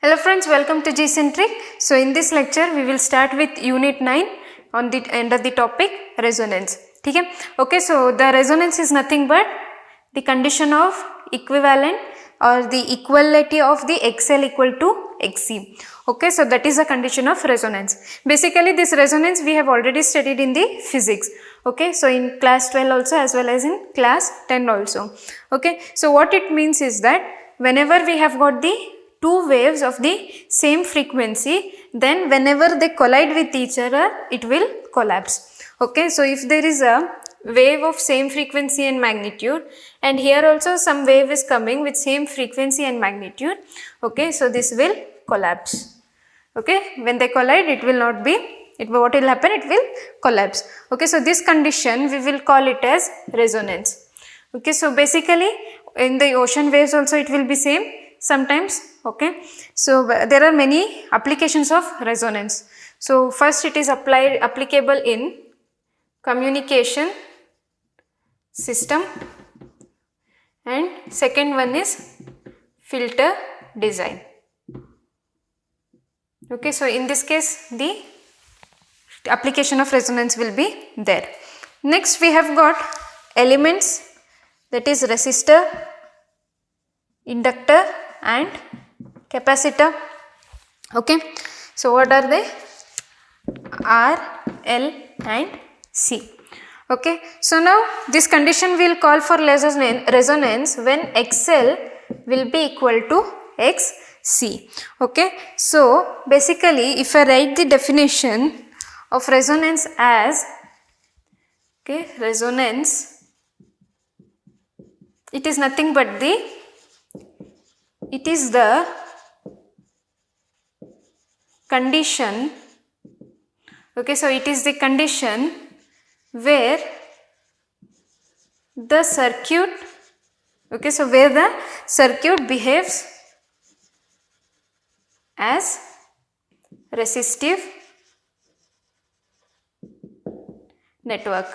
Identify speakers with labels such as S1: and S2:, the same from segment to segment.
S1: Hello friends, welcome to G-Centric. So in this lecture we will start with unit 9 on the end of the topic resonance. Okay, so the resonance is nothing but the condition of equivalent or the equality of the XL equal to XC. Okay, so that is the condition of resonance. Basically this resonance we have already studied in the physics. Okay, so in class 12 also as well as in class 10 also. Okay, so what it means is that whenever we have got the two waves of the same frequency, then whenever they collide with each other, it will collapse. Okay, so if there is a wave of same frequency and magnitude, and here also some wave is coming with same frequency and magnitude, okay, so this will collapse. Okay, when they collide, it will not be, what will happen, it will collapse. Okay, so this condition we will call it as resonance. Okay, so basically in the ocean waves also it will be same sometimes. Okay, so there are many applications of resonance. So first it is applicable in communication system, and second one is filter design. Okay, so in this case the application of resonance will be there. Next we have got elements, that is resistor, inductor and capacitor. Okay, so what are they? R, L and C. Okay, so now this condition will call for resonance when XL will be equal to XC. Okay, so basically if I write the definition of resonance as, okay, resonance, it is nothing but it is the condition, okay, so it is the condition where the circuit, okay, so where the circuit behaves as resistive network.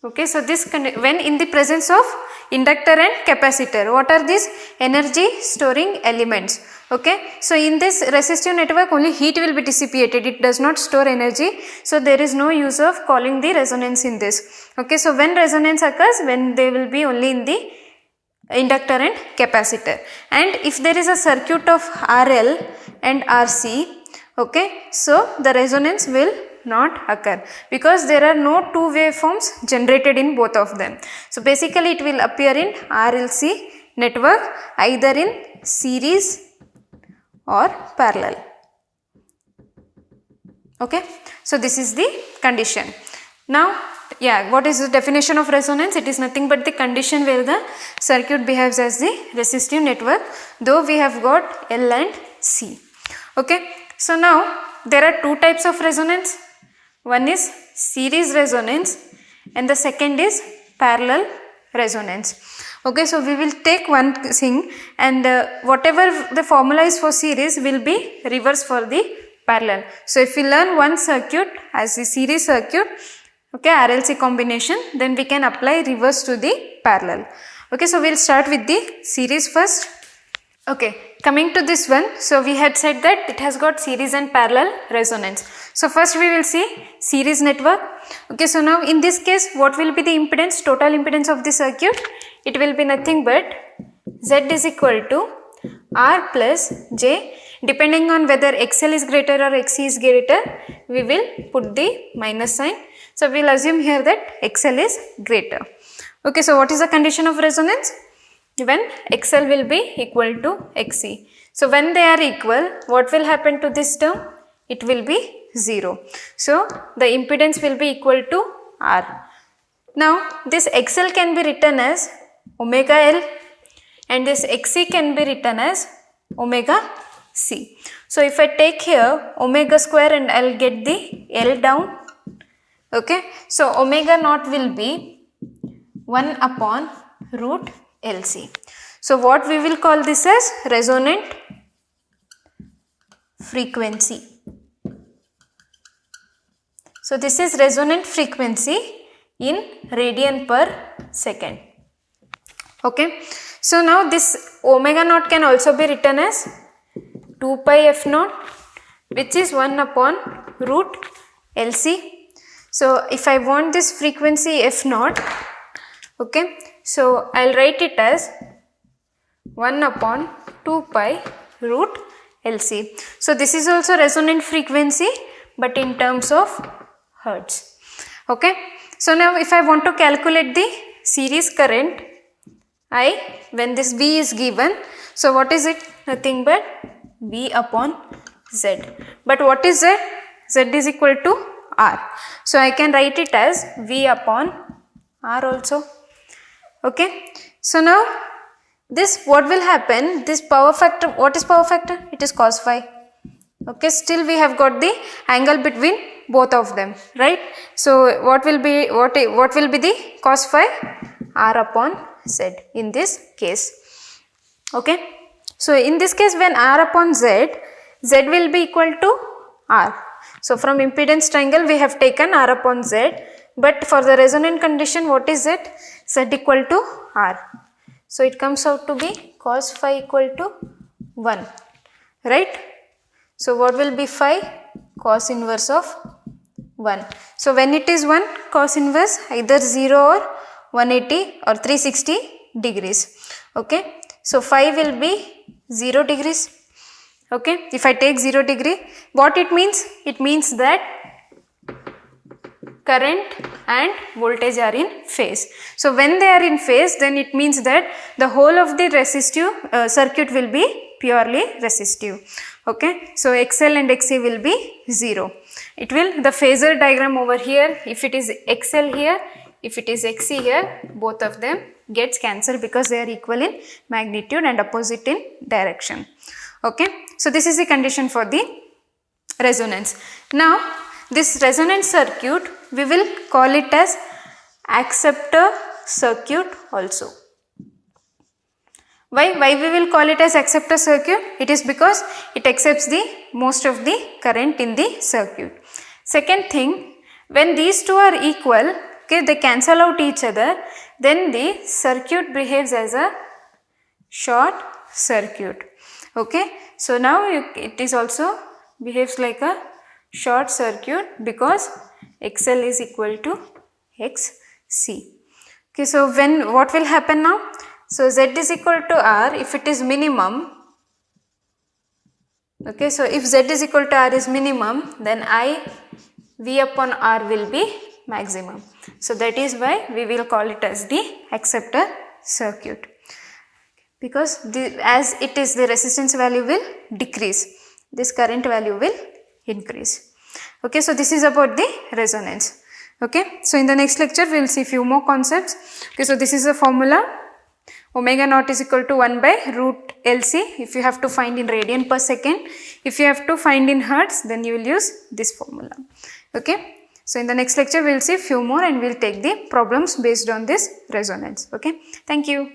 S1: Okay, so this when in the presence of inductor and capacitor, what are these? Energy storing elements. Okay, so in this resistive network only heat will be dissipated, it does not store energy, so there is no use of calling the resonance in this. Okay, so when resonance occurs, when they will be only in the inductor and capacitor, and if there is a circuit of RL and RC, okay, so the resonance will not occur because there are no two waveforms generated in both of them. So basically it will appear in RLC network either in series or parallel. Okay, so this is the condition. Now, yeah, what is the definition of resonance? It is nothing but the condition where the circuit behaves as the resistive network, though we have got L and C. Okay, so now there are two types of resonance. One is series resonance and the second is parallel resonance. Okay, so we will take one thing, and whatever the formula is for series will be reverse for the parallel. So if we learn one circuit as the series circuit, okay, RLC combination, then we can apply reverse to the parallel. Okay, so we will start with the series first. Okay, coming to this one, so we had said that it has got series and parallel resonance. So first we will see series network. Okay, so now in this case what will be the impedance, total impedance of the circuit? It will be nothing but Z is equal to R plus J. Depending on whether XL is greater or XC is greater, we will put the minus sign. So we will assume here that XL is greater. Okay, so what is the condition of resonance? When XL will be equal to XC. So when they are equal, what will happen to this term? It will be 0. So the impedance will be equal to R. Now this XL can be written as omega L and this XC can be written as omega C. So if I take here omega square and I will get the L down. Okay, so omega naught will be 1 upon root LC. So what we will call this as resonant frequency. So this is resonant frequency in radian per second. Okay, So now this omega naught can also be written as 2 pi f naught, which is 1 upon root LC. So if I want this frequency f naught, okay, so I'll write it as 1 upon 2 pi root LC. So this is also resonant frequency, but in terms of hertz. Okay. So now if I want to calculate the series current I, when this V is given, so what is it? Nothing but V upon Z. But what is Z? Z is equal to R. So I can write it as V upon R also. Okay. So now this, what will happen, this power factor, what is power factor? It is cos phi. Okay, still we have got the angle between both of them, right? So what will be the cos phi? R upon Z in this case. Okay. So in this case, when R upon Z, Z will be equal to R. So from impedance triangle we have taken R upon Z, but for the resonant condition, what is Z? Z equal to R. So it comes out to be cos phi equal to 1, right? So what will be phi? Cos inverse of 1. So when it is 1, cos inverse either 0 or 180 or 360 degrees. Okay. So phi will be 0 degrees. Okay. If I take 0 degree, what it means? It means that current and voltage are in phase. So when they are in phase, then it means that the whole of the resistive circuit will be purely resistive. Okay. So XL and XC will be 0. It will, the phasor diagram over here, if it is XL here, if it is XC here, both of them gets cancelled because they are equal in magnitude and opposite in direction. Okay. So this is the condition for the resonance. Now this resonance circuit, we will call it as acceptor circuit also. Why we will call it as acceptor circuit? It is because it accepts the most of the current in the circuit. Second thing, when these two are equal, okay, they cancel out each other, then the circuit behaves as a short circuit. Okay. So now it is also behaves like a short circuit because XL is equal to XC. Okay. So when, what will happen now? So Z is equal to R if it is minimum. Okay. So if Z is equal to R is minimum, then V upon R will be maximum. So that is why we will call it as the acceptor circuit, because as it is, the resistance value will decrease, this current value will increase. Okay. So this is about the resonance. Okay. So in the next lecture we will see few more concepts. Okay. So this is the formula. Omega naught is equal to 1 by root LC. If you have to find in radian per second, if you have to find in hertz, then you will use this formula. Okay. So in the next lecture we will see few more and we will take the problems based on this resonance. Okay. Thank you.